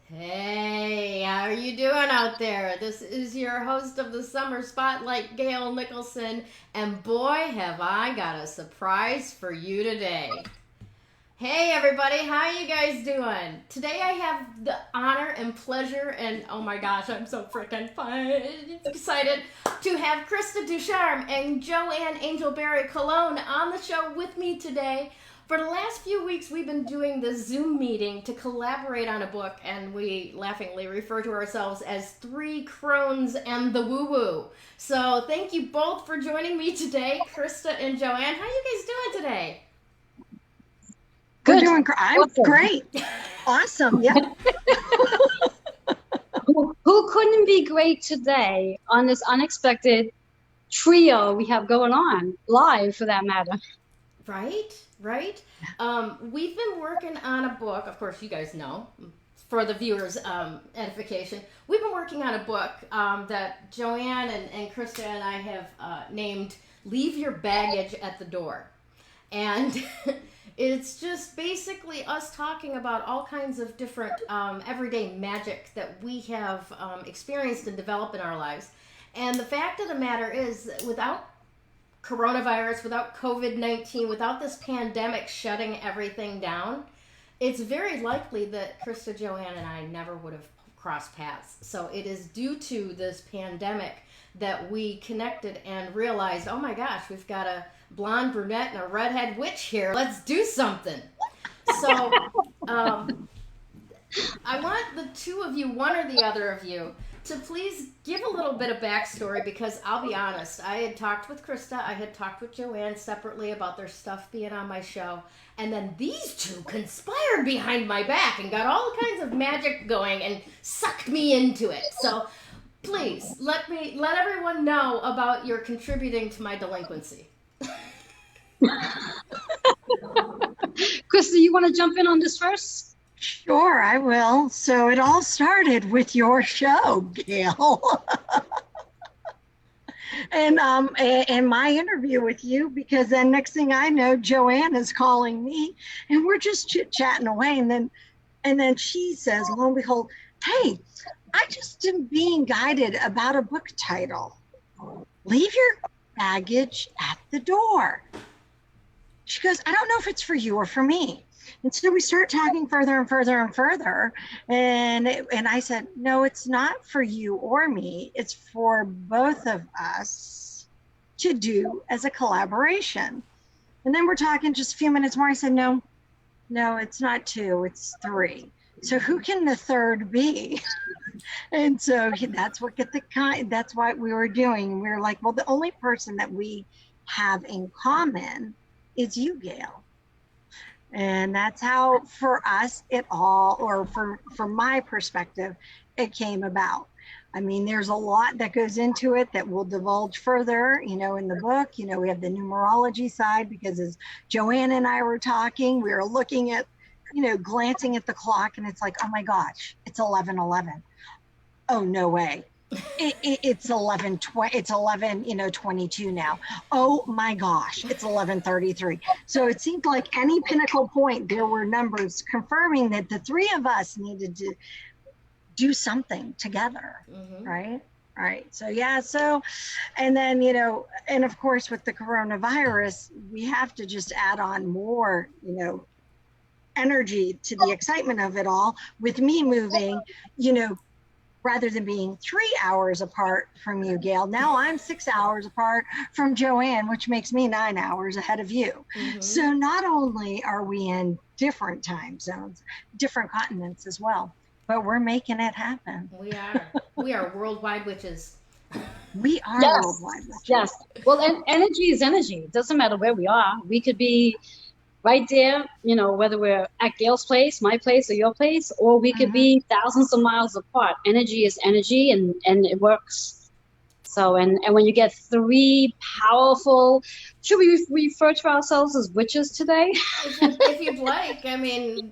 Hey, how are you doing out there? This is your host of the Summer Spotlight, Gayle Nicholson, and boy, have I got a surprise for you today. Hey everybody, how you guys doing? Today I have the honor and pleasure and oh my gosh, I'm so freaking excited to have Krista Ducharme and Joanne Angel BarryColon on the show with me today. For the last few weeks, we've been doing this Zoom meeting to collaborate on a book, and we laughingly refer to ourselves as Three Crones and the WooWoo. So thank you both for joining me today, Krista and Joanne. How you guys doing today? We're doing great. I'm awesome. Great. Awesome. Yeah. Who couldn't be great today on this unexpected trio we have going on live, for that matter? Right. We've been working on a book. Of course, you guys know, for the viewers' edification, we've been working on a book that Joanne and Krista and I have named "Leave Your Baggage at the Door," and it's just basically us talking about all kinds of different everyday magic that we have experienced and developed in our lives. And the fact of the matter is, without coronavirus, without COVID-19, without this pandemic shutting everything down, it's very likely that Krista, Joanne, and I never would have crossed paths. So it is due to this pandemic that we connected and realized, oh my gosh, we've got a blonde brunette and a redhead witch here. Let's do something. So I want the two of you, one or the other of you, to please give a little bit of backstory, because I'll be honest, I had talked with Krista, I had talked with Joanne separately about their stuff being on my show, and then these two conspired behind my back and got all kinds of magic going and sucked me into it. So please, let everyone know about your contributing to my delinquency. Krista, you want to jump in on this first? Sure, I will. So it all started with your show, Gayle. and my interview with you, because then next thing I know, Joanne is calling me and we're just chit-chatting away. And then she says, lo and behold, hey, I just am being guided about a book title. Leave your baggage at the door. She goes, I don't know if it's for you or for me. And so we start talking further and further and further. And I said, no, it's not for you or me. It's for both of us to do as a collaboration. And then we're talking just a few minutes more. I said, no, it's not two, it's three. So who can the third be? And so that's what we were doing. We were like, well, the only person that we have in common is you, Gayle. And that's how, for us, from my perspective, it came about. I mean, there's a lot that goes into it that we'll divulge further, in the book. We have the numerology side, because as Joanne and I were talking, we were looking at, glancing at the clock, and it's like, oh my gosh, it's 11:11. Oh, no way. It's 11:22 now. Oh my gosh, it's 11:33. So it seemed like any pinnacle point, there were numbers confirming that the three of us needed to do something together. Mm-hmm. Right. So yeah. So, and then, and of course with the coronavirus, we have to just add on more, energy to the excitement of it all, with me moving, rather than being 3 hours apart from you, Gayle. Now I'm 6 hours apart from Joanne, which makes me 9 hours ahead of you. Mm-hmm. So not only are we in different time zones, different continents as well, but we're making it happen. We are worldwide witches. We are worldwide witches. Yes. Well, and energy is energy. It doesn't matter where we are. We could be right there, whether we're at Gayle's place, my place, or your place, or we could be thousands of miles apart. Energy is energy, and it works. So, and when you get three powerful, should we refer to ourselves as witches today? If you'd like. I mean,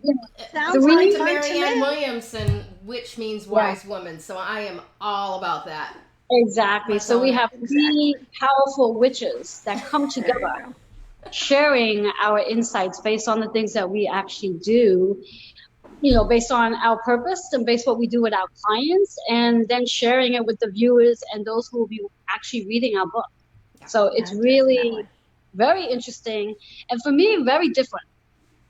according to Marianne Williamson, witch means wise woman. So I am all about that. Exactly. So we have three powerful witches that come together, sharing our insights based on the things that we actually do based on our purpose and based what we do with our clients, and then sharing it with the viewers and those who will be actually reading our book. So it's really very interesting, and for me, very different.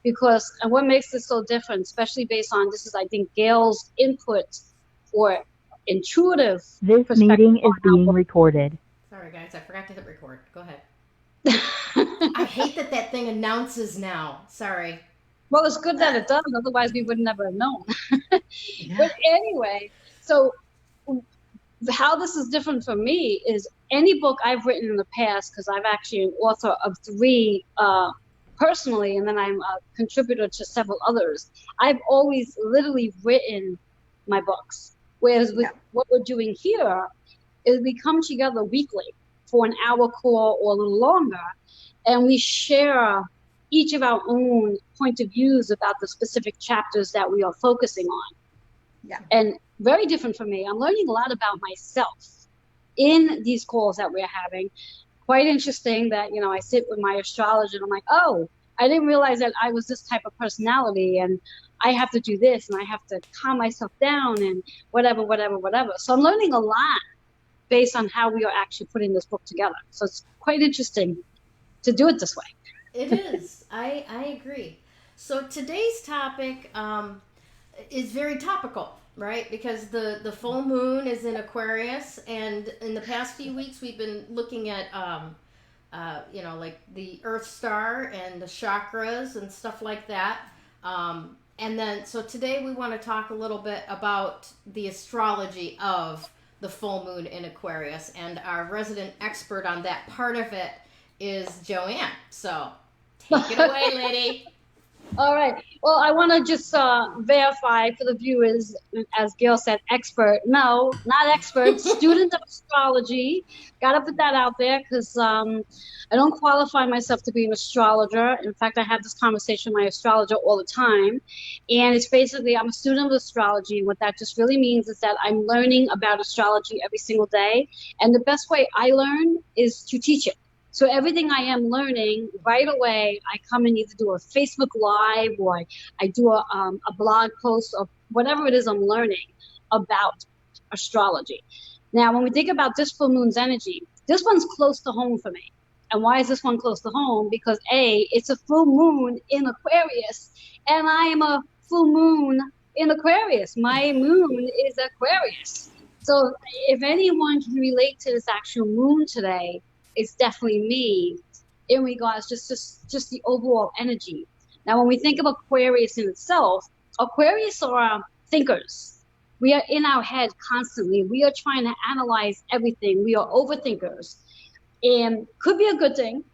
Because, and what makes this so different, especially based on, this is, I think, Gayle's input or intuitive This meeting is being recorded. Sorry, guys, I forgot to hit record. Go ahead. I hate that thing announces now. Sorry. Well, it's good that it does. Otherwise, we would never have known. But anyway, so how this is different for me is any book I've written in the past, because I've actually an author of 3 personally, and then I'm a contributor to several others. I've always literally written my books. Whereas with what we're doing here is we come together weekly for an hour call or a little longer, and we share each of our own point of views about the specific chapters that we are focusing on. Yeah. And very different for me. I'm learning a lot about myself in these calls that we're having. Quite interesting that, I sit with my astrologer and I'm like, oh, I didn't realize that I was this type of personality and I have to do this and I have to calm myself down and whatever. So I'm learning a lot based on how we are actually putting this book together. So it's quite interesting to do it this way. It is. I agree. So today's topic is very topical, right? Because the full moon is in Aquarius, and in the past few weeks we've been looking at like the Earth star and the chakras and stuff like that. And then so today we want to talk a little bit about the astrology of the full moon in Aquarius, and our resident expert on that part of it is Joanne. So take it away, lady. All right. Well, I want to just verify for the viewers, as Gayle said, expert. No, not expert. Student of astrology. Got to put that out there because I don't qualify myself to be an astrologer. In fact, I have this conversation with my astrologer all the time. And it's basically, I'm a student of astrology. What that just really means is that I'm learning about astrology every single day. And the best way I learn is to teach it. So everything I am learning right away, I come and either do a Facebook Live or I do a blog post of whatever it is I'm learning about astrology. Now, when we think about this full moon's energy, this one's close to home for me. And why is this one close to home? Because A, it's a full moon in Aquarius, and I am a full moon in Aquarius. My moon is Aquarius. So if anyone can relate to this actual moon today, it's definitely me in regards just the overall energy. Now, when we think of Aquarius in itself, Aquarius are thinkers. We are in our head constantly. We are trying to analyze everything. We are overthinkers. And could be a good thing.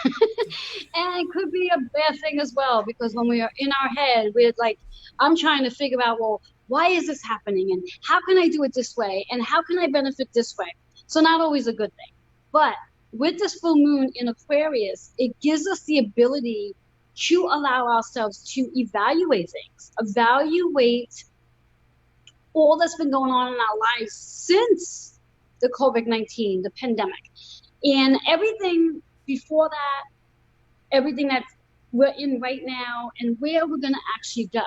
And it could be a bad thing as well, because when we are in our head, we're like, I'm trying to figure out, well, why is this happening? And how can I do it this way? And how can I benefit this way? So not always a good thing. But with this full moon in Aquarius, it gives us the ability to allow ourselves to evaluate things, evaluate all that's been going on in our lives since the COVID-19, the pandemic, and everything before that, everything that we're in right now, and where we're going to actually go.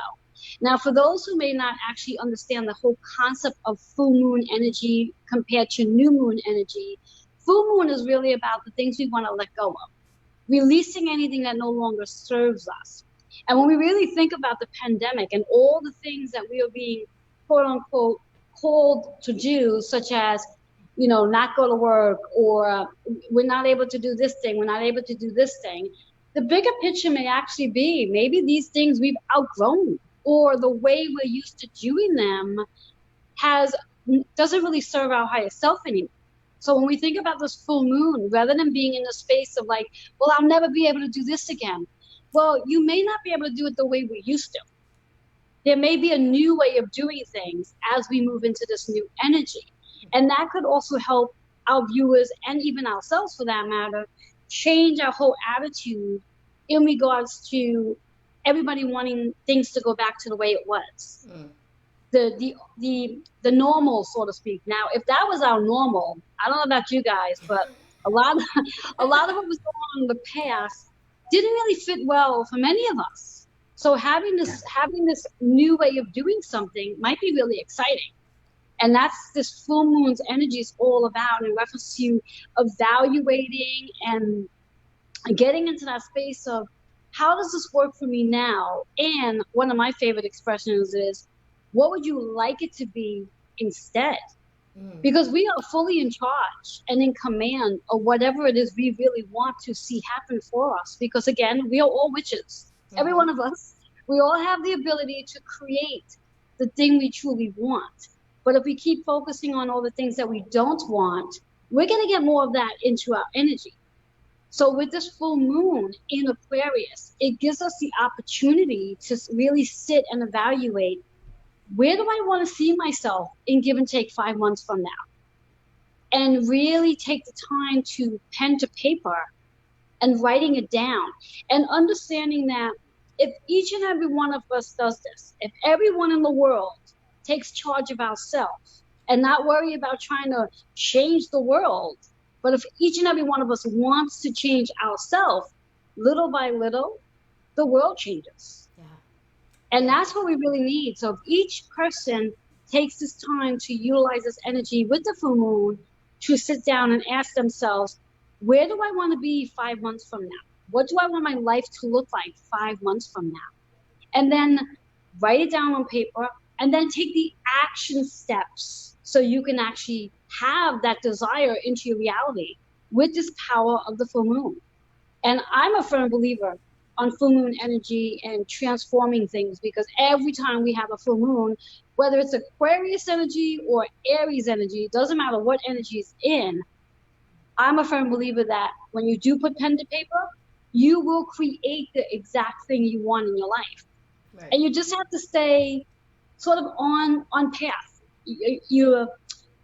Now, for those who may not actually understand the whole concept of full moon energy compared to new moon energy, full moon is really about the things we want to let go of, releasing anything that no longer serves us. And when we really think about the pandemic and all the things that we are being, quote unquote, called to do, such as, not go to work, or we're not able to do this thing, we're not able to do this thing, the bigger picture may actually be maybe these things we've outgrown, or the way we're used to doing them doesn't really serve our higher self anymore. So when we think about this full moon, rather than being in the space of like, well, I'll never be able to do this again. Well, you may not be able to do it the way we used to. There may be a new way of doing things as we move into this new energy. And that could also help our viewers, and even ourselves for that matter, change our whole attitude in regards to everybody wanting things to go back to the way it was. The normal, so to speak. Now, if that was our normal, I don't know about you guys, but a lot of what was going on in the past didn't really fit well for many of us. So having this new way of doing something might be really exciting. And that's this full moon's energy is all about, in reference to evaluating and getting into that space of, how does this work for me now? And one of my favorite expressions is, what would you like it to be instead? Because we are fully in charge and in command of whatever it is we really want to see happen for us. Because again, we are all witches. Every one of us, we all have the ability to create the thing we truly want. But if we keep focusing on all the things that we don't want, we're going to get more of that into our energy. So with this full moon in Aquarius, it gives us the opportunity to really sit and evaluate, where do I want to see myself in give and take 5 months from now? And really take the time to pen to paper and writing it down, and understanding that if each and every one of us does this, if everyone in the world takes charge of ourselves and not worry about trying to change the world, but if each and every one of us wants to change ourselves, little by little, the world changes. Yeah. And that's what we really need. So if each person takes this time to utilize this energy with the full moon to sit down and ask themselves, where do I want to be 5 months from now? What do I want my life to look like 5 months from now? And then write it down on paper, and then take the action steps so you can actually have that desire into your reality with this power of the full moon. And I'm a firm believer on full moon energy and transforming things, because every time we have a full moon, whether it's Aquarius energy or Aries energy, it doesn't matter what energy is in, I'm a firm believer that when you do put pen to paper, you will create the exact thing you want in your life. Right. And you just have to stay sort of on path. You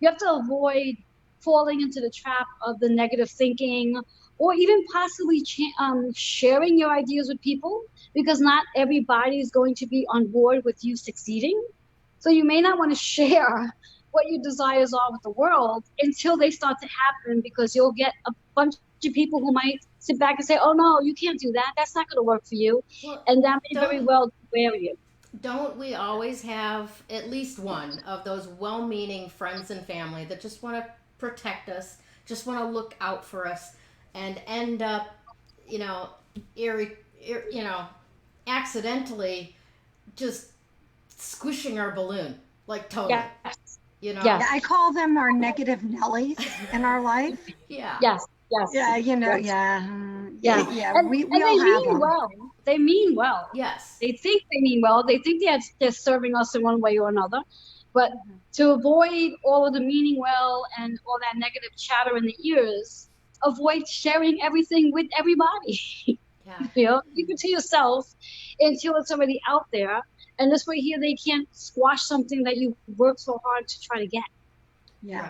have to avoid falling into the trap of the negative thinking, or even possibly sharing your ideas with people, because not everybody is going to be on board with you succeeding. So you may not want to share what your desires are with the world until they start to happen, because you'll get a bunch of people who might sit back and say, oh no, you can't do that. That's not going to work for you. Well, and that may very well derail you. Don't we always have at least one of those well-meaning friends and family that just want to protect us, just want to look out for us, and end up, accidentally just squishing our balloon, like totally. Yes. Yeah, I call them our negative Nellies in our life. Yeah. Yes. Yeah, Yeah. And we all they have mean them. well. They mean well. Yes. They think they mean well. They think they're serving us in one way or another. But to avoid all of the meaning well and all that negative chatter in the ears, avoid sharing everything with everybody. Yeah. Keep it to yourself until it's already out there. And this way here, they can't squash something that you worked so hard to try to get. Yeah.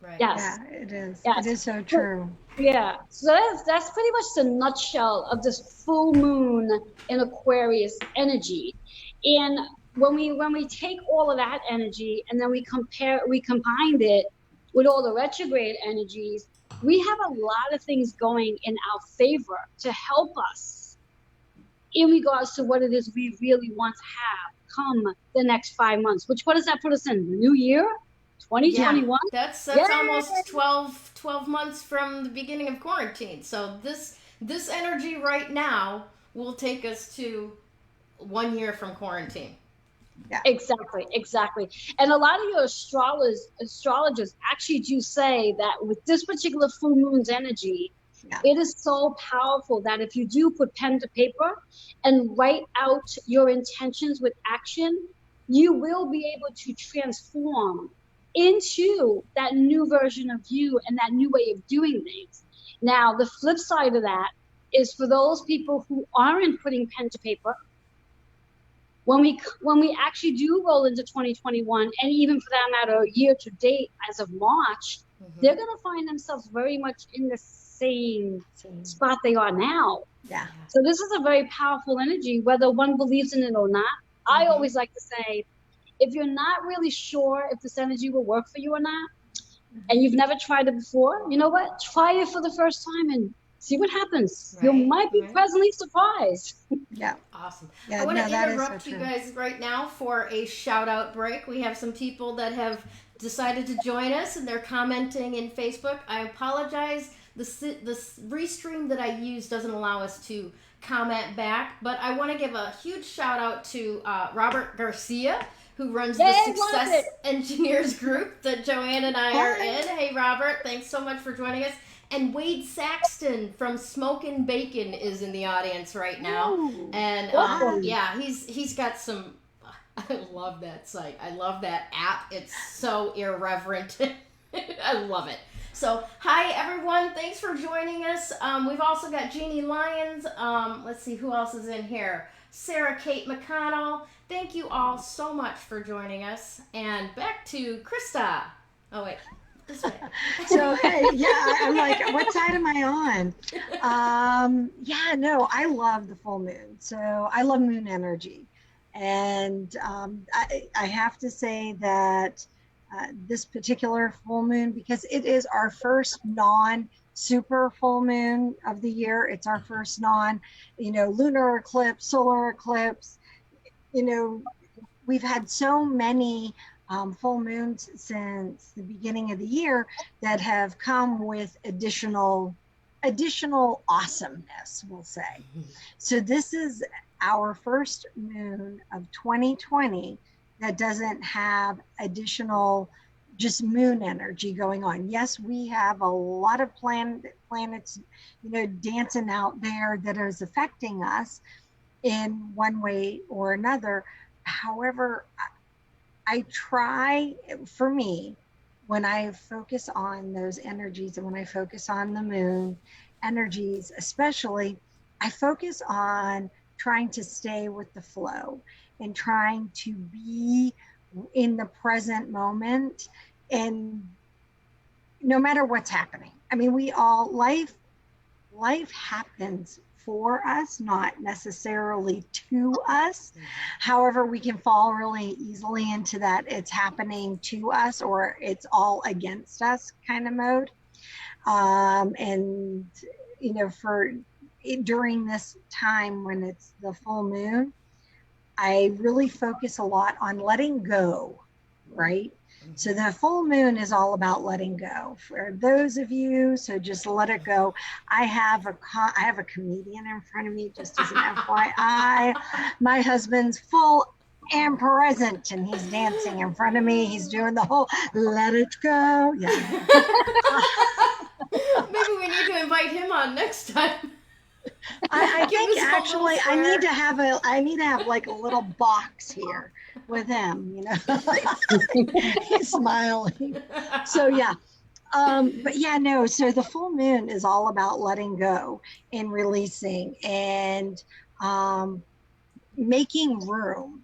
Right. Yes. Yeah, it is. Yes. It is so true. Yeah. So that's pretty much the nutshell of this full moon in Aquarius energy. And when we take all of that energy and then we combined it with all the retrograde energies, we have a lot of things going in our favor to help us in regards to what it is we really want to have come the next 5 months. What does that put us in? The new year? 2021? Yeah, that's almost 12 months from the beginning of quarantine. So this energy right now will take us to 1 year from quarantine. Yeah. Exactly. And a lot of your astrologers actually do say that with this particular full moon's energy, it is so powerful that if you do put pen to paper and write out your intentions with action, you will be able to transform into that new version of you and that new way of doing things. Now, the flip side of that is for those people who aren't putting pen to paper, when we actually do roll into 2021, and even for that matter, year to date as of March, they're going to find themselves very much in the same spot they are now. Yeah. So this is a very powerful energy, whether one believes in it or not. I always like to say, if you're not really sure if this energy will work for you or not, and you've never tried it before, you know what? Try it for the first time and See what happens. Right, You might be right. pleasantly surprised. Yeah. Awesome. Yeah, I want no, to that is so interrupt you true. guys right now for a shout out break. We have some people that have decided to join us and they're commenting in Facebook. I apologize. The restream that I use doesn't allow us to comment back, but I want to give a huge shout out to Robert Garcia, who runs the Success Engineers group that Joanne and I are in. Hey, Robert, thanks so much for joining us. And Wade Saxton from Smokin' Bacon is in the audience right now. Ooh, And welcome. yeah, he's got some. I love that site. I love that app. It's so irreverent. I love it. So, hi everyone. Thanks for joining us. We've also got Jeannie Lyons. Let's see who else is in here. Sarah Kate McConnell. Thank you all so much for joining us. And back to Krista. Oh wait. So hey, yeah, I'm like, what side am I on? Yeah, no, I love the full moon. So I love moon energy, and I have to say that this particular full moon, because it is our first non-super full moon of the year. It's our first lunar eclipse, solar eclipse. We've had so many full moons since the beginning of the year that have come with additional awesomeness, we'll say. So this is our first moon of 2020 that doesn't have additional just moon energy going on. Yes, we have a lot of planets, dancing out there that is affecting us in one way or another. However, I try, for me, when I focus on those energies and when I focus on the moon energies, especially, I focus on trying to stay with the flow and trying to be in the present moment, and no matter what's happening. I mean, life happens for us, not necessarily to us. However, we can fall really easily into that it's happening to us or it's all against us kind of mode. And during this time when it's the full moon, I really focus a lot on letting go, right? So the full moon is all about letting go. For those of you, so just let it go. I have a comedian in front of me, just as an FYI. My husband's full and present, and he's dancing in front of me. He's doing the whole let it go. Yeah. Maybe we need to invite him on next time. I think actually I need to have like a little box here with him, he's smiling. So yeah. But yeah, no, so the full moon is all about letting go and releasing and making room,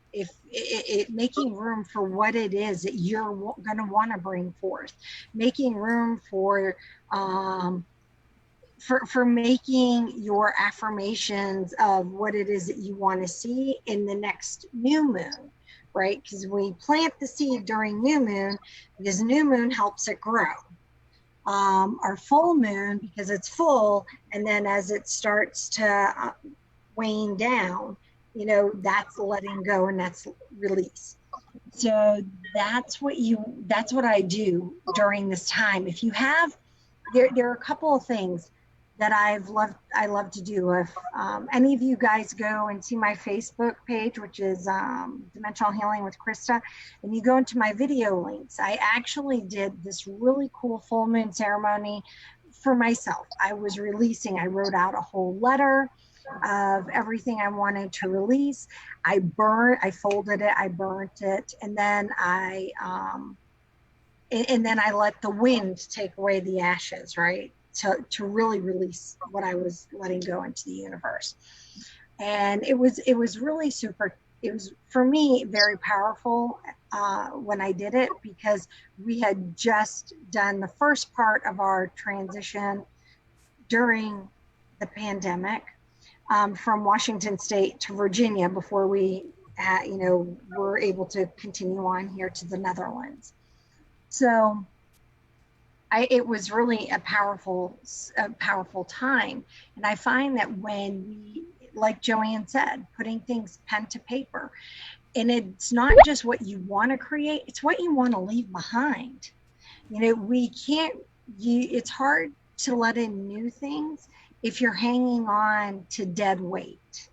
making room for what it is that you're going to want to bring forth, making room for making your affirmations of what it is that you want to see in the next new moon, right? Because we plant the seed during new moon because new moon helps it grow. Our full moon, because it's full, and then as it starts to wane down, that's letting go and that's release. So that's what I do during this time. If you have, there are a couple of things that I love to do. If any of you guys go and see my Facebook page, which is Dimensional Healing with Krista, and you go into my video links, I actually did this really cool full moon ceremony for myself. I wrote out a whole letter of everything I wanted to release. I folded it, I burnt it, and then I let the wind take away the ashes, right? To really release what I was letting go into the universe. And it was really super. It was, for me, very powerful when I did it, because we had just done the first part of our transition during the pandemic from Washington State to Virginia before we were able to continue on here to the Netherlands. So it was really a powerful time. And I find that when we, like Joanne said, putting things pen to paper, and it's not just what you want to create, it's what you want to leave behind. You know, we can't, it's hard to let in new things if you're hanging on to dead weight.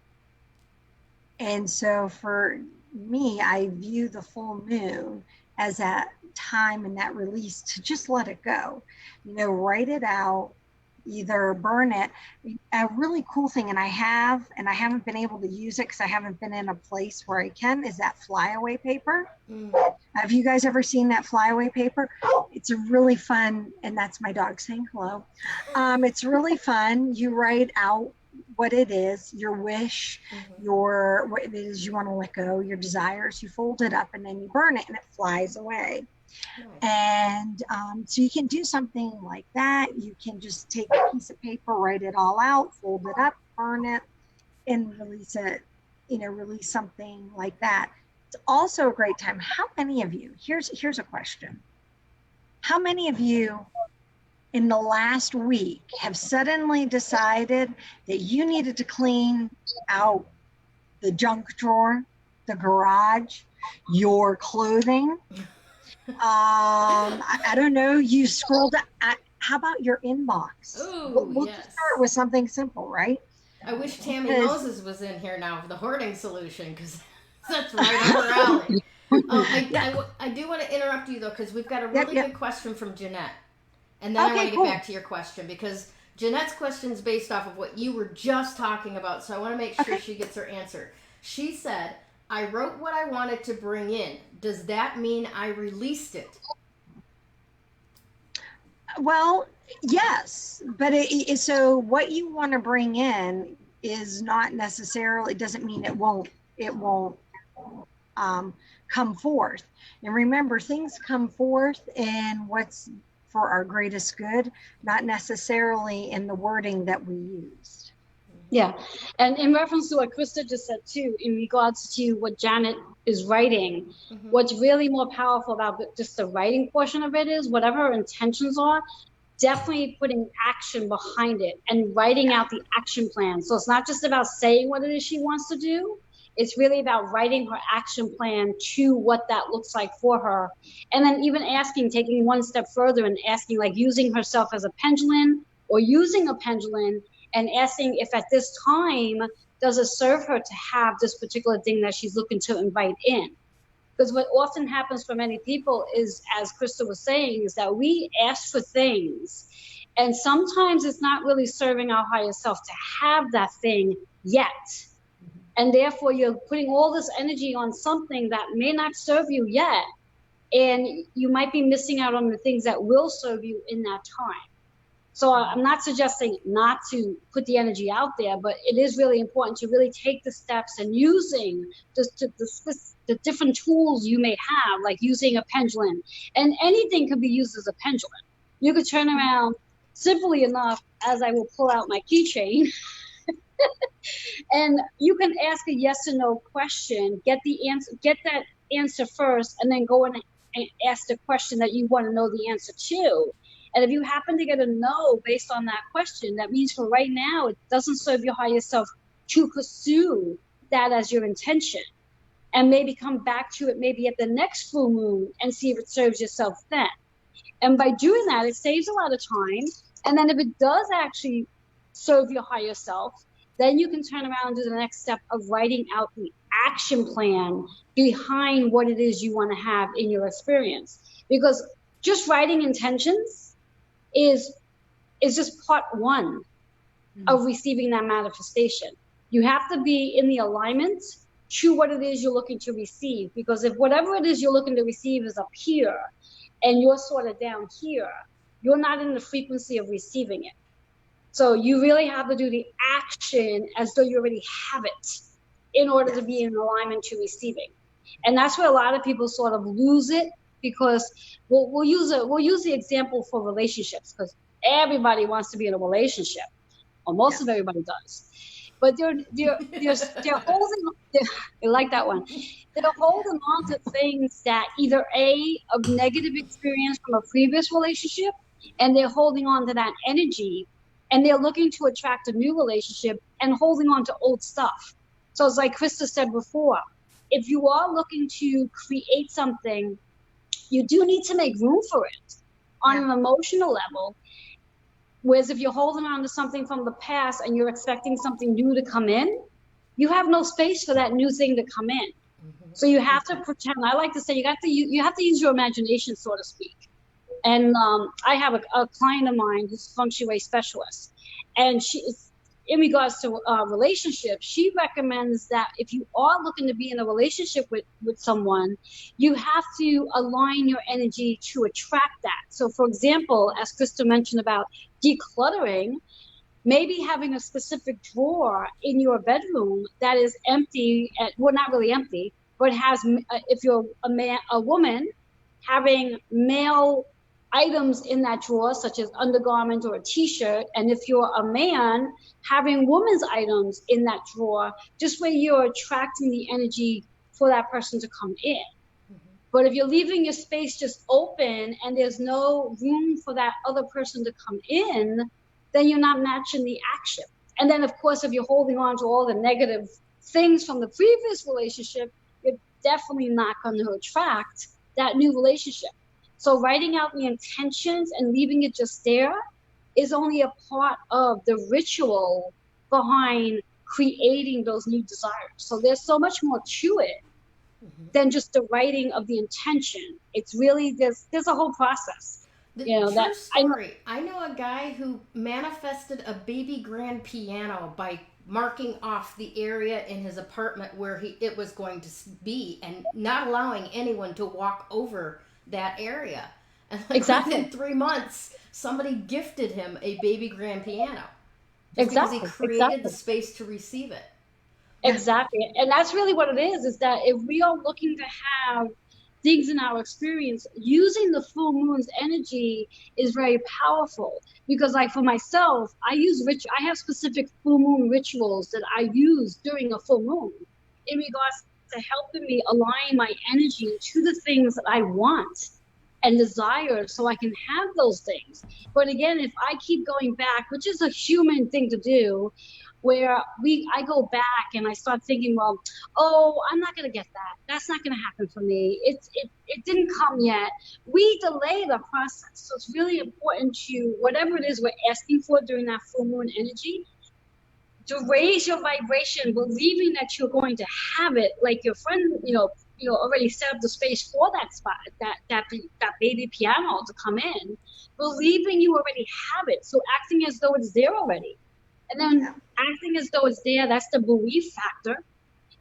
And so for me, I view the full moon as that time and that release to just let it go. You know, write it out, either burn it. A really cool thing, and I haven't been able to use it because I haven't been in a place where I can, is that flyaway paper. Have you guys ever seen that flyaway paper? It's a really fun, and that's my dog saying hello. It's really fun. You write out what it is, your wish, what it is you want to let go, your desires. You fold it up and then you burn it and it flies away. And so you can do something like that. You can just take a piece of paper, write it all out, fold it up, burn it, and release it, you know, release something like that. It's also a great time. How many of you, here's a question. How many of you in the last week have suddenly decided that you needed to clean out the junk drawer, the garage, your clothing? I don't know, you scrolled at, how about your inbox? We'll yes. just start with something simple, right? I wish Tammy Moses was in here now for the hoarding solution, because that's right up her alley. I do want to interrupt you though, because we've got a really good question from Jeanette. And then I want to get back to your question, because Jeanette's question is based off of what you were just talking about. So I want to make sure she gets her answer. She said, I wrote what I wanted to bring in. Does that mean I released it? Well, yes, but so what you want to bring in is not necessarily, doesn't mean it won't come forth. And remember, things come forth in what's for our greatest good, not necessarily in the wording that we used. Yeah, and in reference to what Krista just said too, in regards to what Janet is writing, what's really more powerful about just the writing portion of it is whatever her intentions are, definitely putting action behind it and writing out the action plan. So it's not just about saying what it is she wants to do. It's really about writing her action plan to what that looks like for her. And then even asking, taking one step further and asking, like using herself as a pendulum or using a pendulum and asking if at this time, does it serve her to have this particular thing that she's looking to invite in? Because what often happens for many people is, as Krista was saying, is that we ask for things and sometimes it's not really serving our higher self to have that thing yet. And therefore you're putting all this energy on something that may not serve you yet. And you might be missing out on the things that will serve you in that time. So I'm not suggesting not to put the energy out there, but it is really important to really take the steps and using the different tools you may have, like using a pendulum. And anything can be used as a pendulum. You could turn around simply enough, as I will pull out my keychain, and you can ask a yes or no question, get that answer first, and then go and ask the question that you want to know the answer to. And if you happen to get a no based on that question, that means for right now, it doesn't serve your higher self to pursue that as your intention. And maybe come back to it maybe at the next full moon and see if it serves yourself then. And by doing that, it saves a lot of time. And then if it does actually serve your higher self, then you can turn around and do the next step of writing out the action plan behind what it is you want to have in your experience. Because just writing intentions is just part one of receiving that manifestation. You have to be in the alignment to what it is you're looking to receive. Because if whatever it is you're looking to receive is up here and you're sort of down here, you're not in the frequency of receiving it. So you really have to do the action as though you already have it in order to be in alignment to receiving. And that's where a lot of people sort of lose it, because we'll use the example for relationships, because everybody wants to be in a relationship, or most of everybody does. But they're holding, I like that one. They're holding on to things that either a negative experience from a previous relationship, and they're holding on to that energy, and they're looking to attract a new relationship and holding on to old stuff. So it's like Krista said before, if you are looking to create something, you do need to make room for it on an emotional level. Whereas if you're holding on to something from the past and you're expecting something new to come in, you have no space for that new thing to come in. So you have to pretend. I like to say you have to use your imagination, so to speak. And I have a client of mine who's a feng shui specialist, and she is, in regards to relationships, she recommends that if you are looking to be in a relationship with someone, you have to align your energy to attract that. So for example, as Krista mentioned about decluttering, maybe having a specific drawer in your bedroom that is empty, well, not really empty, but has, if you're a woman, having male items in that drawer, such as undergarments or a t-shirt, and if you're a man, having women's items in that drawer, just where you're attracting the energy for that person to come in. But if you're leaving your space just open and there's no room for that other person to come in, then you're not matching the action. And then of course, if you're holding on to all the negative things from the previous relationship, you're definitely not going to attract that new relationship. So writing out the intentions and leaving it just there is only a part of the ritual behind creating those new desires. So there's so much more to it than just the writing of the intention. It's really, there's a whole process. True story. I know a guy who manifested a baby grand piano by marking off the area in his apartment where it was going to be and not allowing anyone to walk over that area. And within 3 months, somebody gifted him a baby grand piano. Because he created the space to receive it. Exactly. And that's really what it is that if we are looking to have things in our experience, using the full moon's energy is very powerful. Because like for myself, I have specific full moon rituals that I use during a full moon in regards to helping me align my energy to the things that I want and desire so I can have those things. But again, if I keep going back, which is a human thing to do, where I go back and I start thinking, well, I'm not going to get that. That's not going to happen for me. It didn't come yet. We delay the process. So it's really important to, whatever it is we're asking for during that full moon energy, to raise your vibration, believing that you're going to have it, like your friend, already set up the space for that spot, that baby piano to come in, believing you already have it. So acting as though it's there already. And then acting as though it's there, that's the belief factor.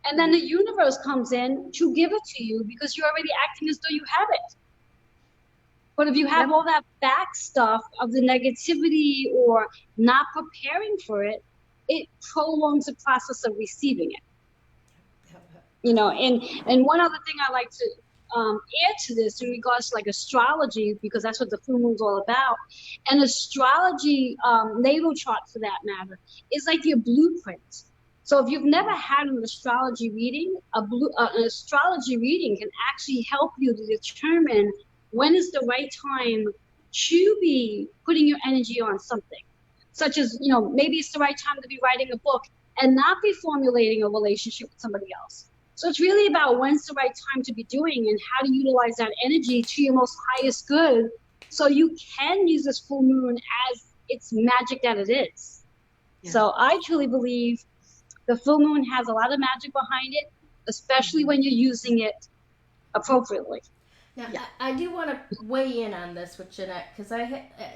And then the universe comes in to give it to you because you're already acting as though you have it. But if you have all that back stuff of the negativity or not preparing for it, it prolongs the process of receiving it. And one other thing I like to add to this in regards to like astrology, because that's what the full moon's all about. And astrology, natal chart for that matter, is like your blueprint. So if you've never had an astrology reading, an astrology reading can actually help you to determine when is the right time to be putting your energy on something. Such as, maybe it's the right time to be writing a book and not be formulating a relationship with somebody else. So it's really about when's the right time to be doing and how to utilize that energy to your most highest good so you can use this full moon as its magic that it is. Yeah. So I truly believe the full moon has a lot of magic behind it, especially when you're using it appropriately. Now, I do want to weigh in on this with Jeanette, because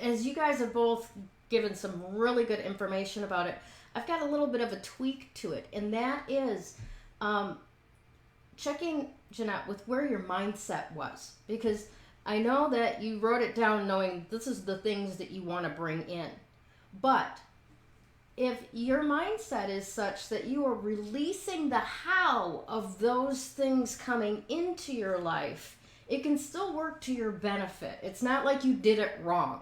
as you guys have both given some really good information about it, I've got a little bit of a tweak to it, and that is checking, Jeanette, with where your mindset was, because I know that you wrote it down knowing this is the things that you want to bring in. But if your mindset is such that you are releasing the how of those things coming into your life, it can still work to your benefit. It's not like you did it wrong,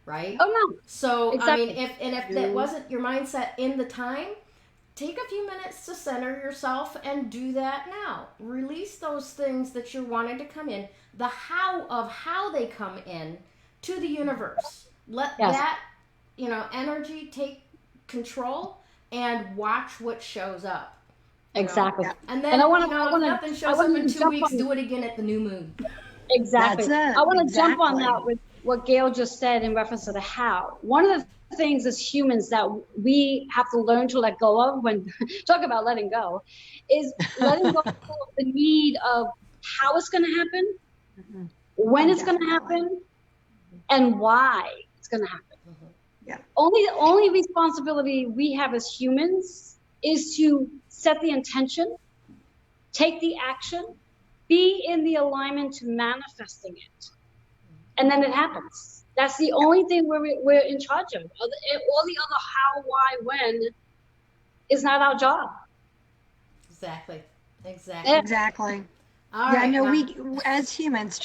right? Oh, no. So, exactly. If that wasn't your mindset in the time, take a few minutes to center yourself and do that now. Release those things that you're wanting to come in. The how of how they come in to the universe. Let that, energy take control and watch what shows up. Exactly. And then, and if nothing shows up in 2 weeks, do it again at the new moon. Exactly. That's it. I want to jump on that with what Gayle just said in reference to the how. One of the things as humans that we have to learn to let go of when talk about letting go is letting go of the need of how it's going to happen, when it's going to happen, and why it's going to happen. Yeah. Only responsibility we have as humans is to set the intention, take the action, be in the alignment to manifesting it, and then it happens. That's the only thing we're in charge of. All the other how, why, when is not our job. Exactly. All right, no, we as humans,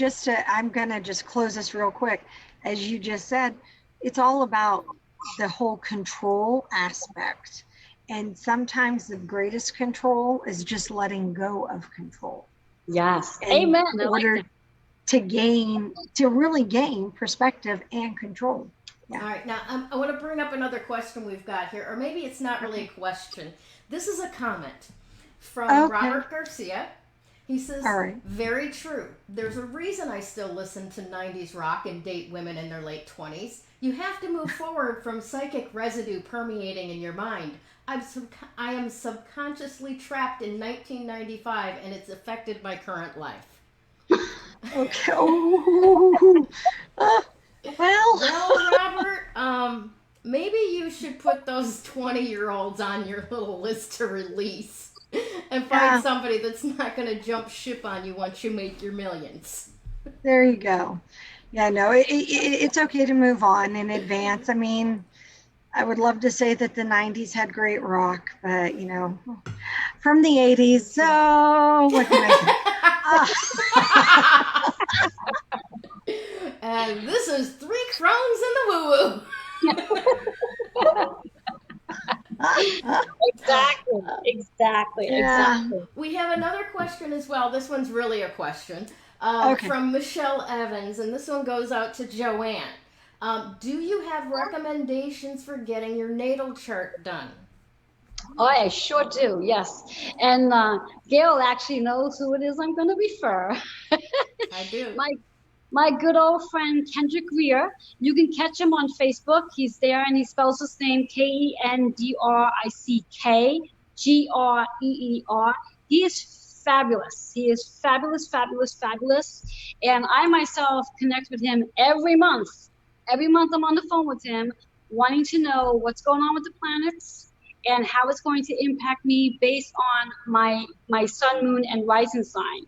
I'm gonna just close this real quick. As you just said, it's all about the whole control aspect. And sometimes the greatest control is just letting go of control. Yes. In Amen. order to really gain perspective and control. Yeah. All right. Now, I want to bring up another question we've got here, or maybe it's not really a question. This is a comment from Robert Garcia. He says, very true. There's a reason I still listen to 90s rock and date women in their late 20s. You have to move forward from psychic residue permeating in your mind. I am subconsciously trapped in 1995, and it's affected my current life. Okay. Well, Robert, maybe you should put those 20-year-olds on your little list to release and find somebody that's not going to jump ship on you once you make your millions. There you go. Yeah, no, it's okay to move on in advance. I mean, I would love to say that the 90s had great rock, but, from the 80s, so what can I say? And this is 3 Crones in the WooWoo. Exactly. We have another question as well. This one's really a question from Michelle Evans, and this one goes out to Joanne. Do you have recommendations for getting your natal chart done? Oh, I sure do, yes. And Gayle actually knows who it is I'm going to refer. I do. My good old friend Kendrick Greer. You can catch him on Facebook. He's there, and he spells his name KENDRICKGREER. He is fabulous. He is fabulous. And I myself connect with him every month. Every month I'm on the phone with him, wanting to know what's going on with the planets and how it's going to impact me based on my sun, moon, and rising sign.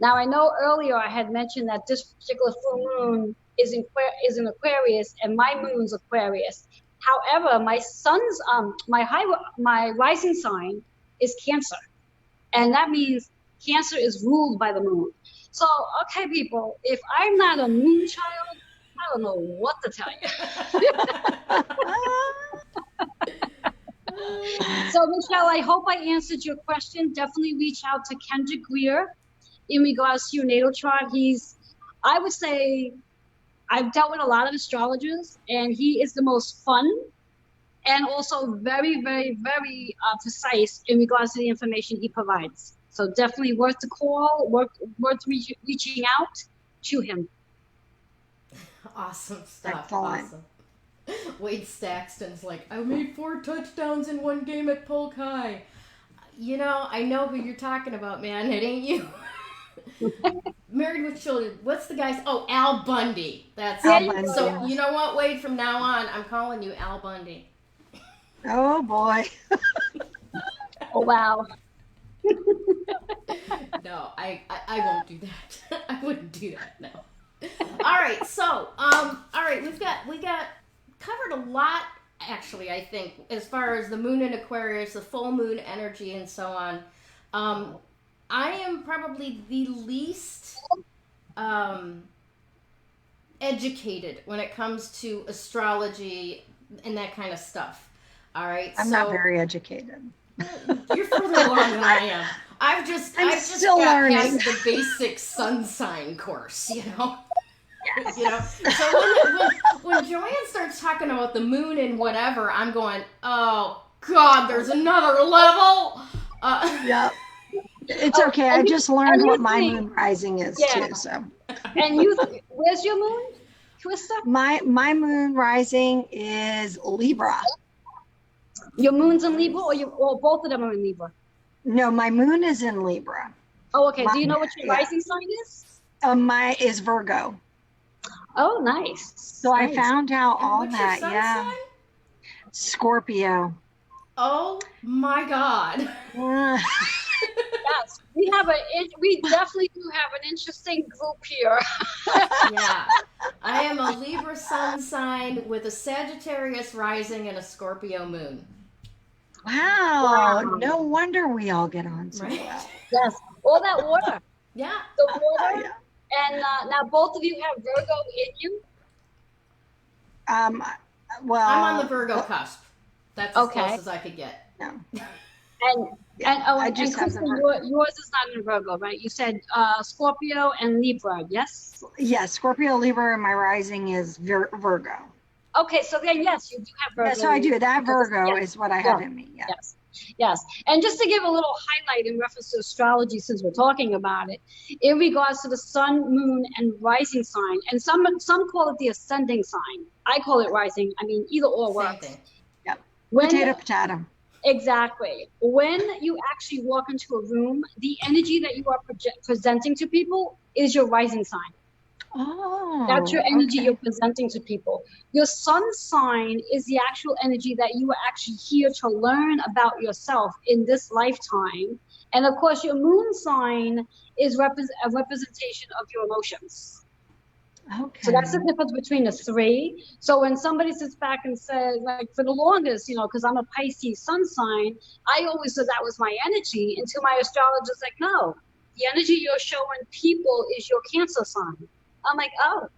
Now, I know earlier I had mentioned that this particular full moon is in Aquarius and my moon's Aquarius. However, my sun's my rising sign is Cancer, and that means Cancer is ruled by the moon. So, okay, people, if I'm not a moon child, I don't know what to tell you. So, Michelle, I hope I answered your question. Definitely reach out to Kendrick Greer in regards to your natal chart. I would say, I've dealt with a lot of astrologers, and he is the most fun and also very, very, very precise in regards to the information he provides. So definitely worth the call, worth reaching out to him. Awesome stuff. Awesome. Wade Staxton's like, I made 4 touchdowns in one game at Polk High. I know who you're talking about, man. It ain't you. Married with Children. What's the guy's? Oh, Al Bundy. That's Al Bundy. So you know what, Wade? From now on, I'm calling you Al Bundy. Oh boy. Oh wow. No, I won't do that. I wouldn't do that. No. All right. So we got covered a lot. Actually, I think as far as the moon in Aquarius, the full moon energy, and so on. I am probably the least educated when it comes to astrology and that kind of stuff. All right, I'm not very educated. You're further along than I am. I've just got past the basic sun sign course, You know, so when Joanne starts talking about the moon and whatever, I'm going, oh God, there's another level. Yep. It's okay. I just learned what my moon rising is too. So. And you, where's your moon, Krista? My moon rising is Libra. Your moon's in Libra, or both of them are in Libra? No, my moon is in Libra. Oh, okay. Do you know what your rising sign is? My is Virgo. Oh, nice. So nice. I found out And all what's that. your sun Yeah. sign? Scorpio. Oh my God. Yes, we definitely do have an interesting group here. Yeah. I am a Libra sun sign with a Sagittarius rising and a Scorpio moon. Wow. No wonder we all get on so Right? well. Yes, all that water. Yeah. The water. Yeah. And now both of you have Virgo in you? Well, I'm on the Virgo cusp. That's as Okay. close as I could get. No. And Krista, yours is not in Virgo, right? You said Scorpio and Libra, yes? Yes, Scorpio, Libra, and my rising is Virgo. Okay, so then yes, you do have Virgo. Yeah, so I do. That Virgo Yes. is what I have in me. Yeah. Yes. Yes. And just to give a little highlight in reference to astrology, since we're talking about it, in regards to the sun, moon, and rising sign, and some call it the ascending sign. I call it rising. I mean, either or Same works. thing. Yep. When, Potato. exactly. When you actually walk into a room, the energy that you are presenting to people is your rising sign. Oh. That's your energy okay. you're presenting to people. Your sun sign is the actual energy that you are actually here to learn about yourself in this lifetime. And of course, your moon sign is a representation of your emotions. Okay. So that's the difference between the three. So when somebody sits back and says, like for the longest, because I'm a Pisces sun sign, I always said that was my energy until my astrologer's like, no, the energy you're showing people is your Cancer sign. I'm like, oh.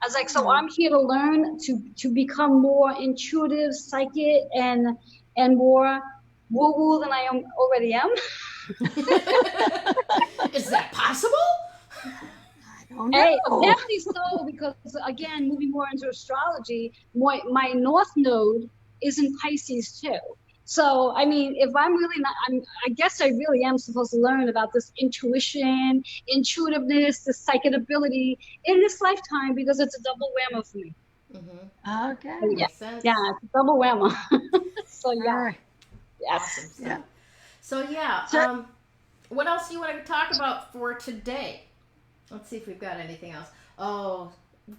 I was like, so I'm here to learn to become more intuitive, psychic, and more woo-woo than I already am. Is that possible? I don't know. Hey, definitely so, because again, moving more into astrology, my North Node is in Pisces too. So, I mean, if I'm really not, I guess I really am supposed to learn about this intuition, intuitiveness, this psychic ability in this lifetime, because it's a double whammer for me. Mm-hmm. Okay. Yeah, Makes sense. yeah, it's a double whammer. So, yeah. All right. Yes. Awesome stuff. Yeah. So yeah, what else do you want to talk about for today? Let's see if we've got anything else. Oh,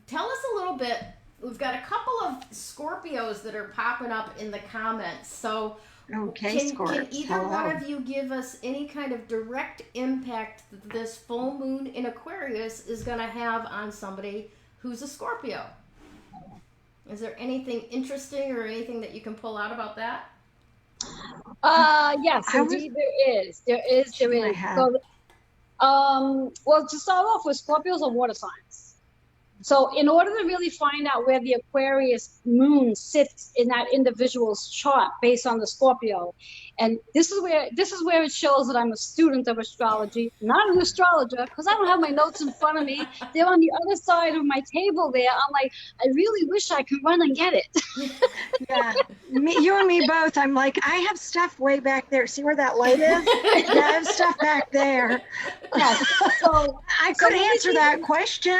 tell us a little bit. We've got a couple of Scorpios that are popping up in the comments. So Okay, can either one of you give us any kind of direct impact that this full moon in Aquarius is going to have on somebody who's a Scorpio? Is there anything interesting or anything that you can pull out about that? Yes, indeed there is. There is. So, well, to start off with, Scorpios are water signs. So in order to really find out where the Aquarius moon sits in that individual's chart based on the Scorpio, and this is where it shows that I'm a student of astrology, not an astrologer, because I don't have my notes in front of me. They're on the other side of my table there. I'm like, I really wish I could run and get it. Yeah, you and me both. I'm like, I have stuff way back there. See where that light is? Yeah, I have stuff back there. Yes. So I could answer that question.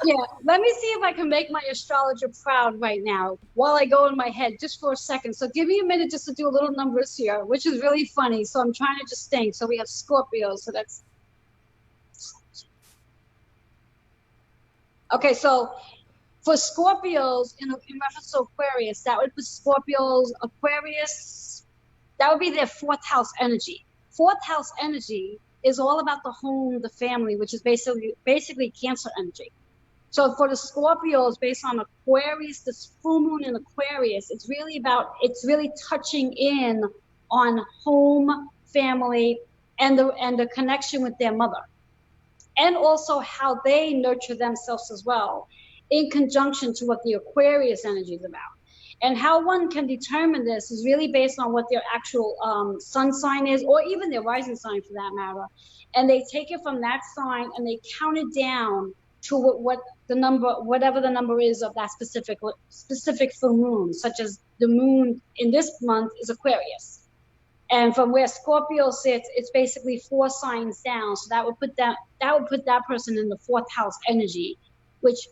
yeah, let me see if I can make my astrologer proud right now while I go in my head just for a second. So give me a minute just to do a little numbers here, which is really funny. So I'm trying to just think. So we have Scorpio. So that's okay. So for Scorpios in reference to Aquarius, that would put Scorpios, Aquarius, that would be their fourth house energy. Fourth house energy is all about the home, the family, which is basically Cancer energy. So for the Scorpios, based on Aquarius, this full moon in Aquarius, it's really touching in on home, family, and the connection with their mother, and also how they nurture themselves as well, in conjunction to what the Aquarius energy is about. And how one can determine this is really based on what their actual sun sign is, or even their rising sign for that matter. And they take it from that sign and they count it down to what the number, whatever the number is of that specific full moon, such as the moon in this month is Aquarius. And from where Scorpio sits, it's basically 4 signs down. So that would put that person in the 4th house energy, which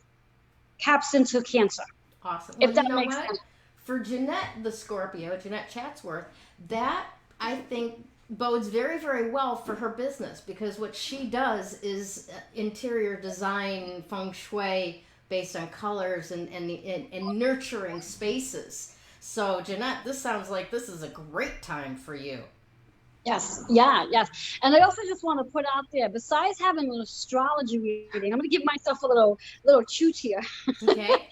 caps into Cancer. Awesome. If Well, that makes sense. For Jeanette, the Scorpio, Jeanette Chatsworth, that I think bodes very, very well for her business, because what she does is interior design, feng shui, based on colors and nurturing spaces. So Jeanette, this sounds like this is a great time for you. Yes, yes. And I also just want to put out there, besides having an astrology reading, I'm going to give myself a little toot here. Okay.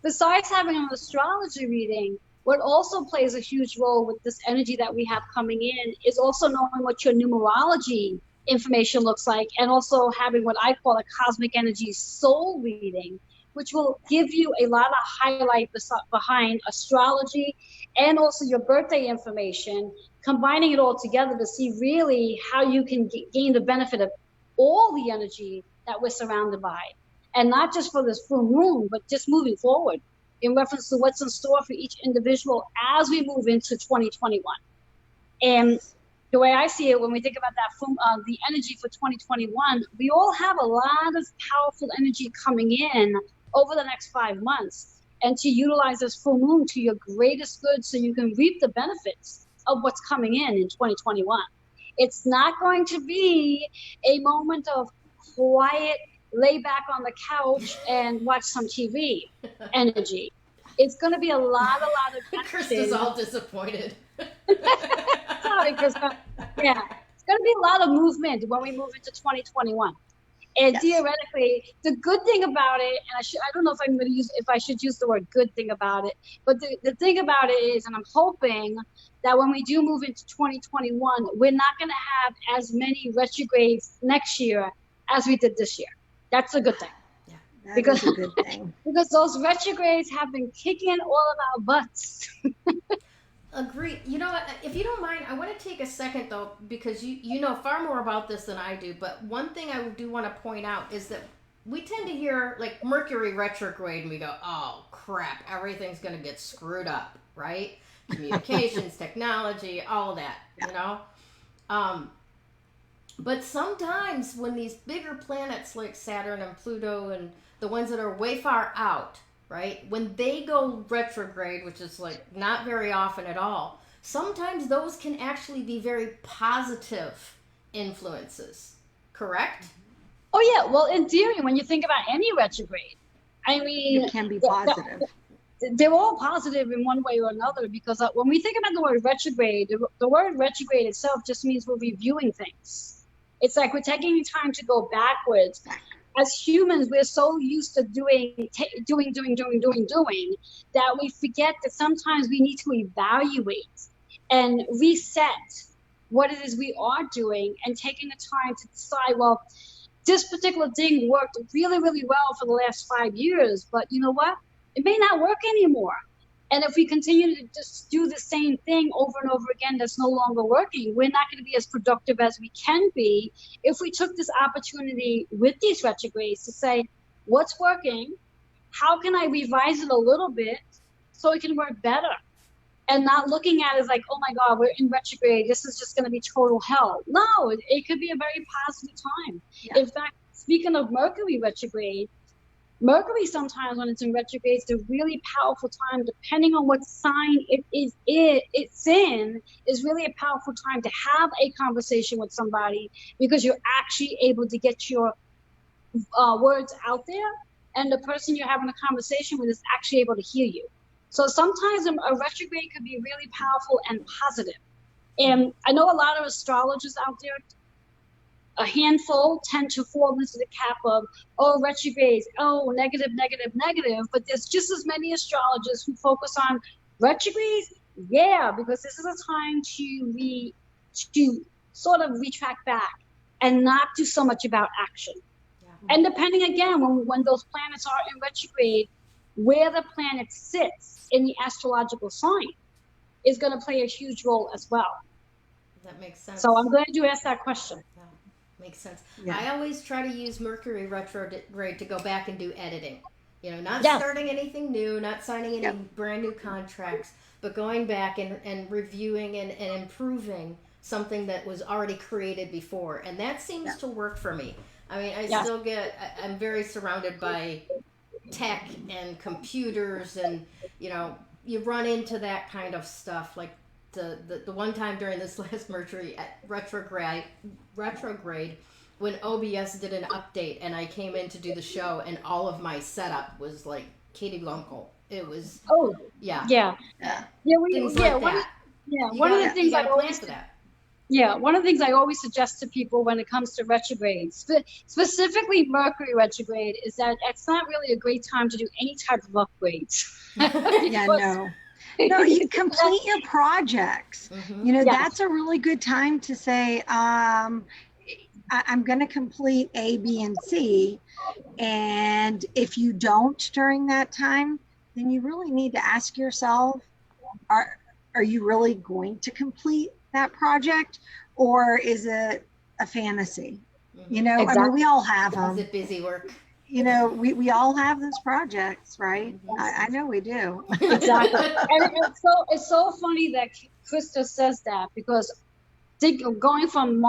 Besides having an astrology reading, what also plays a huge role with this energy that we have coming in is also knowing what your numerology information looks like, and also having what I call a cosmic energy soul reading, which will give you a lot of highlight behind astrology and also your birthday information, combining it all together to see really how you can gain the benefit of all the energy that we're surrounded by. And not just for this full moon, but just moving forward in reference to what's in store for each individual as we move into 2021. And the way I see it, when we think about that, the energy for 2021, we all have a lot of powerful energy coming in over the next 5 months, and to utilize this full moon to your greatest good so you can reap the benefits of what's coming in 2021. It's not going to be a moment of quiet, lay back on the couch and watch some TV energy. It's going to be a lot of action. Krista's all disappointed. Sorry, Krista. Yeah, it's going to be a lot of movement when we move into 2021. And yes, theoretically, the good thing about it, and I don't know if I should use the word good thing about it, but the thing about it is, and I'm hoping that when we do move into 2021, we're not going to have as many retrogrades next year as we did this year. That's a good thing. Yeah, that is a good thing. Because those retrogrades have been kicking all of our butts. Agree. You know what? If you don't mind, I want to take a second though, because you know far more about this than I do. But one thing I do want to point out is that we tend to hear like Mercury retrograde, and we go, "Oh crap, everything's going to get screwed up," right? Communications, technology, all of that. You know. But sometimes when these bigger planets like Saturn and Pluto and the ones that are way far out, right, when they go retrograde, which is like not very often at all, sometimes those can actually be very positive influences, correct? Oh yeah, well in theory, when you think about any retrograde, I mean, it can be positive. They're all positive in one way or another, because when we think about the word retrograde, the word retrograde itself just means we're reviewing things. It's like we're taking time to go backwards. As humans, we're so used to doing that we forget that sometimes we need to evaluate and reset what it is we are doing, and taking the time to decide, well, this particular thing worked really, really well for the last 5 years, but you know what? It may not work anymore. And if we continue to just do the same thing over and over again that's no longer working, we're not going to be as productive as we can be if we took this opportunity with these retrogrades to say, what's working? How can I revise it a little bit so it can work better? And not looking at it as like, oh my God, we're in retrograde. This is just going to be total hell. No, it could be a very positive time. Yeah. In fact, speaking of Mercury retrograde, Mercury sometimes when it's in retrograde is a really powerful time, depending on what sign it's in, is really a powerful time to have a conversation with somebody, because you're actually able to get your words out there, and the person you're having a conversation with is actually able to hear you. So sometimes a retrograde could be really powerful and positive. And I know a lot of astrologers out there, a handful tend to fall into the cap of, oh, retrogrades, oh, negative, negative, negative. But there's just as many astrologers who focus on retrogrades. Yeah, because this is a time to sort of retract back and not do so much about action. Yeah. And depending, again, when those planets are in retrograde, where the planet sits in the astrological sign is going to play a huge role as well. That makes sense. So I'm glad you asked that question. Yeah. Makes sense. Yeah. I always try to use Mercury retrograde to go back and do editing. Not Yes. starting anything new, not signing any Yep. brand new contracts, but going back and reviewing and improving something that was already created before. And that seems to work for me. I mean, I'm very surrounded by tech and computers, and you run into that kind of stuff. Like the one time during this last Mercury retrograde when OBS did an update and I came in to do the show and all of my setup was like Katie Blanco. It was Yeah. things like that. One of the things I plan always for that. Yeah, one of the things I always suggest to people when it comes to retrogrades, specifically Mercury retrograde, is that it's not really a great time to do any type of upgrades. No, you complete your projects. Mm-hmm. That's a really good time to say, I'm going to complete A, B, and C. And if you don't during that time, then you really need to ask yourself, are you really going to complete that project, or is it a fantasy? Mm-hmm. I mean, we all have them. Is it busy work? We all have those projects, right? Mm-hmm. I know we do. Exactly. And it's so funny that Krista says that, because going from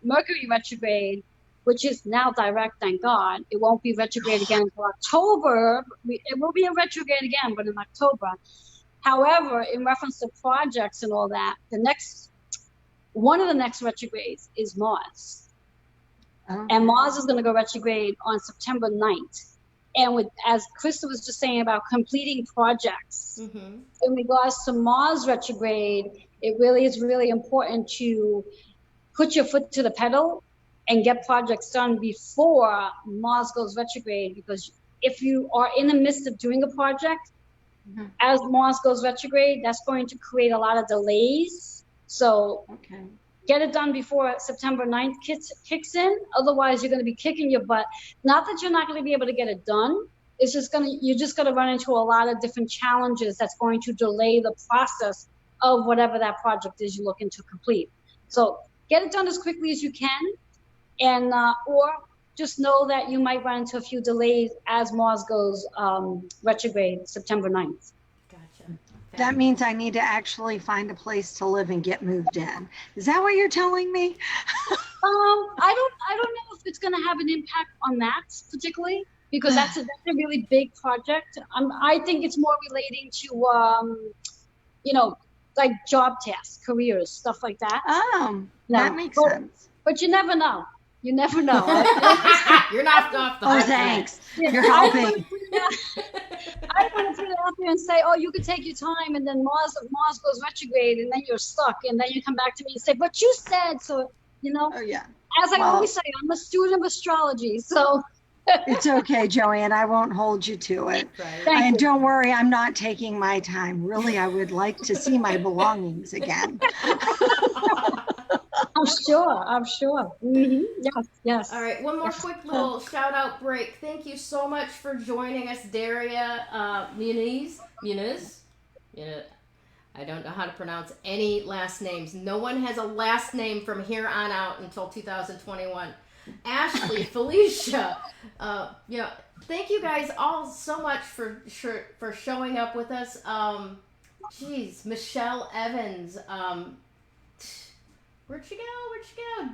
Mercury retrograde, which is now direct, thank God, it won't be retrograde again until October. It will be a retrograde again, but in October. However, in reference to projects and all that, one of the next retrogrades is Mars. Oh. And Mars is going to go retrograde on September 9th. And as Krista was just saying about completing projects, mm-hmm. in regards to Mars retrograde, it really is really important to put your foot to the pedal and get projects done before Mars goes retrograde, because if you are in the midst of doing a project, mm-hmm. as Mars goes retrograde, that's going to create a lot of delays. So get it done before September 9th kicks in. Otherwise, you're going to be kicking your butt. Not that you're not going to be able to get it done. It's just you're just going to run into a lot of different challenges that's going to delay the process of whatever that project is you're looking to complete. So get it done as quickly as you can, and or just know that you might run into a few delays as Mars goes retrograde September 9th. Gotcha. That means I need to actually find a place to live and get moved in. Is that what you're telling me? I don't know if it's going to have an impact on that particularly, because that's a really big project. I think it's more relating to like job tasks, careers, stuff like that. That makes sense. But you never know. You never know. You're knocked off the hook. Thanks. You're helping. I want to put it out there and say, you could take your time, and then Mars goes retrograde, and then you're stuck, and then you come back to me and say, but you said so. Oh yeah. As I always say, I'm a student of astrology, so. It's okay, Joanne. I won't hold you to it. Right. And don't worry, I'm not taking my time. Really, I would like to see my belongings again. I'm sure. Mm-hmm. Yes. All right, one more quick little shout out break. Thank you so much for joining us, Daria Muniz. I don't know how to pronounce any last names. No one has a last name from here on out until 2021. Ashley, Felicia, thank you guys all so much for showing up with us. Michelle Evans, where'd she go?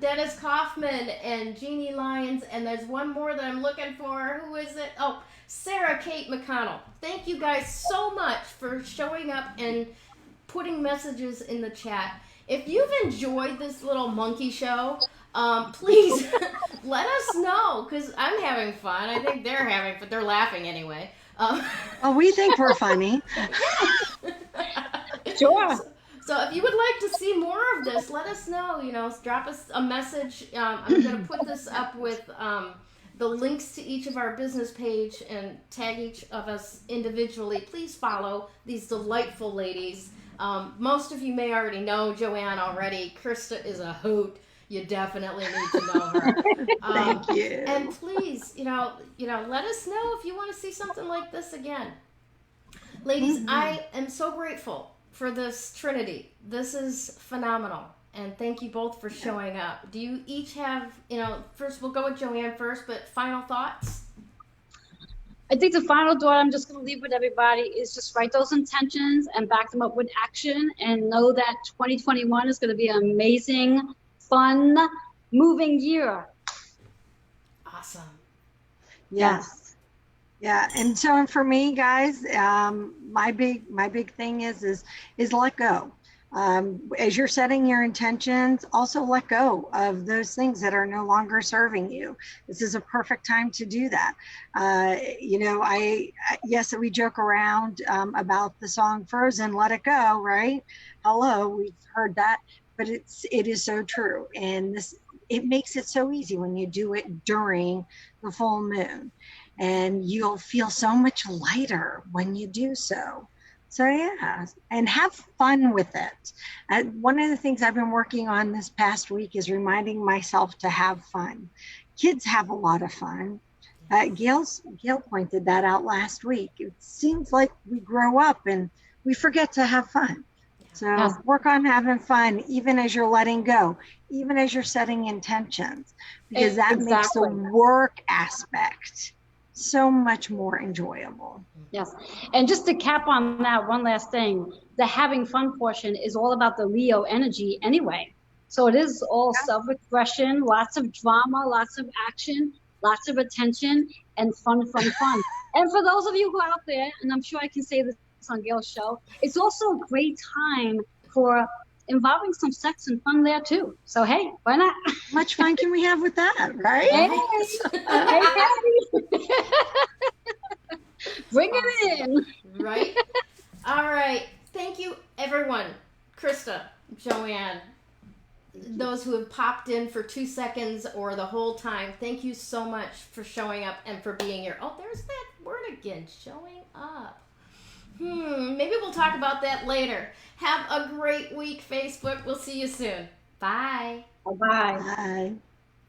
Dennis Kaufman and Jeannie Lyons, and there's one more that I'm looking for. Who is it? Oh, Sarah Kate McConnell. Thank you guys so much for showing up and putting messages in the chat. If you've enjoyed this little monkey show, please let us know, because I'm having fun. I think they're having fun. They're laughing anyway. We think we're funny. Sure. So if you would like to see more of this, let us know. Drop us a message. I'm going to put this up with the links to each of our business page and tag each of us individually. Please follow these delightful ladies. Most of you may already know Joanne already. Krista is a hoot. You definitely need to know her. Thank you. And please, let us know if you want to see something like this again. Ladies, I am so grateful for this trinity. This is phenomenal. And thank you both for showing up. Do you each have, first we'll go with Joanne first, but final thoughts? I think the final thought I'm just going to leave with everybody is just write those intentions and back them up with action, and know that 2021 is going to be an amazing, fun, moving year. Awesome. Yes. Yeah. And so for me, guys, my big thing is let go. As you're setting your intentions, also let go of those things that are no longer serving you. This is a perfect time to do that. Yes, we joke around about the song Frozen, Let It Go, right? Hello, we've heard that, but it is so true. And it makes it so easy when you do it during the full moon, and you'll feel so much lighter when you do so. So yeah, and have fun with it. One of the things I've been working on this past week is reminding myself to have fun. Kids have a lot of fun. Gail pointed that out last week. It seems like we grow up and we forget to have fun. So work on having fun, even as you're letting go, even as you're setting intentions, because that makes the work aspect so much more enjoyable. Yes. And just to cap on that, one last thing, the having fun portion is all about the Leo energy anyway. So it is all self-expression, lots of drama, lots of action, lots of attention, and fun. And for those of you who are out there, and I'm sure I can say this on Gayle's show, it's also a great time for involving some sex and fun there too. So hey, why not? How much fun can we have with that, right? Hey. Bring it in. Right? All right. Thank you, everyone. Krista, Joanne, those who have popped in for 2 seconds or the whole time, thank you so much for showing up and for being here. Oh, there's that word again, showing up. Maybe we'll talk about that later. Have a great week, Facebook. We'll see you soon. Bye. Bye-bye. Bye.